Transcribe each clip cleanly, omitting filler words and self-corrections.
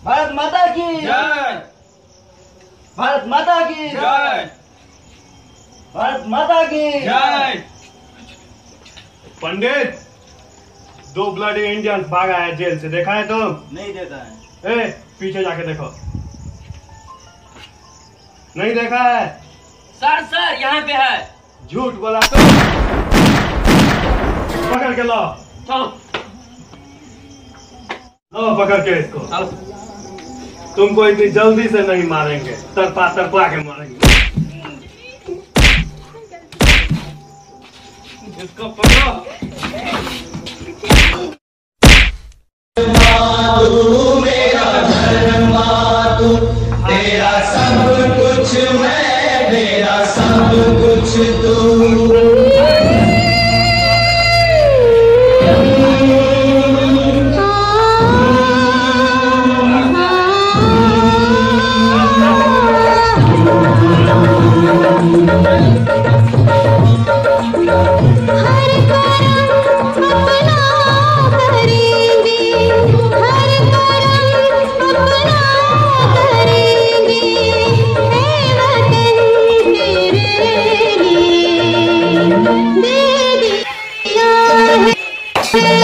भारत माता की जय। भारत माता की जय। भारत माता की जय। पंडित, 2 ब्लडी इंडियंस भागा है जेल से, देखा है तुम? नहीं देखा है। पीछे जाके देखो। नहीं देखा है? सर यहाँ पे है। झूठ बोला तो पकड़ के लो। चलो लो पकड़ के इसको। चलो। तुमको इतनी जल्दी से नहीं मारेंगे, तरपा तरपा के मारेंगे। इसको पकड़ो। तू मेरा धर्मा, तू तेरा सब कुछ मैं, मेरा सब कुछ तू।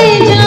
बैठो।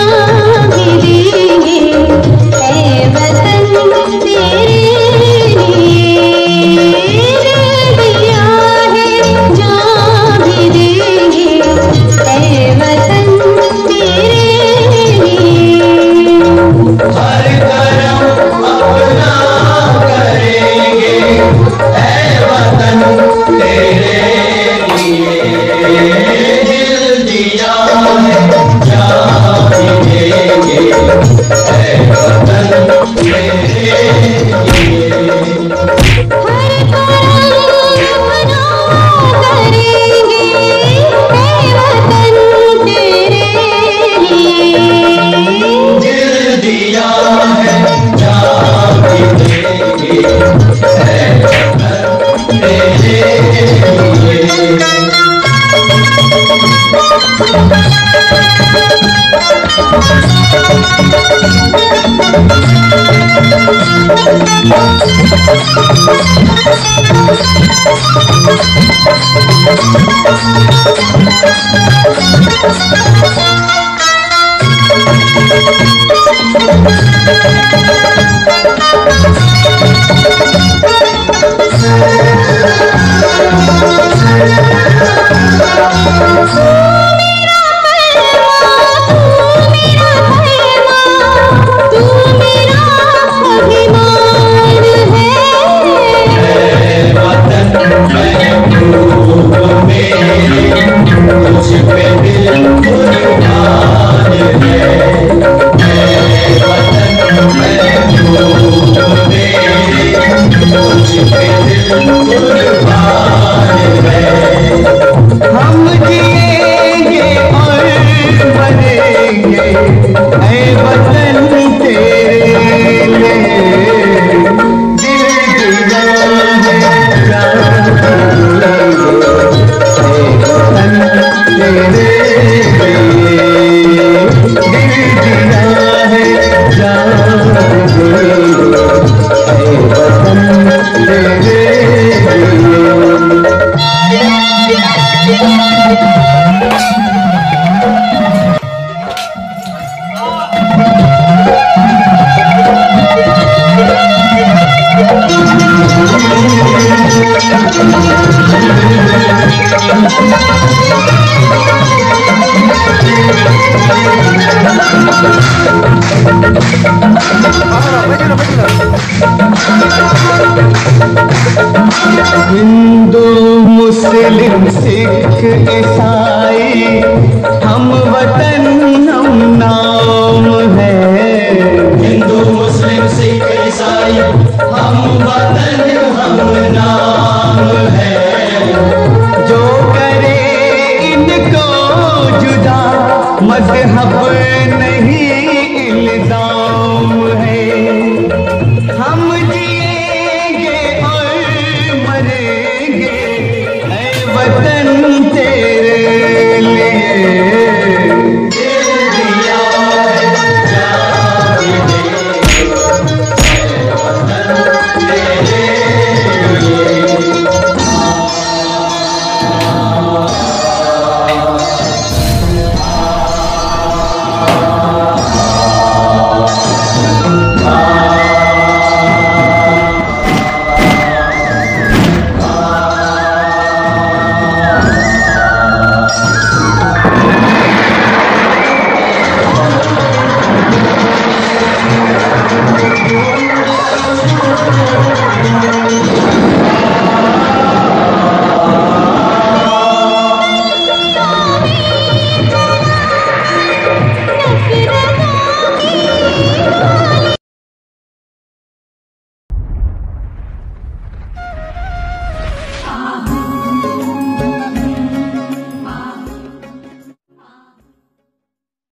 Thank you.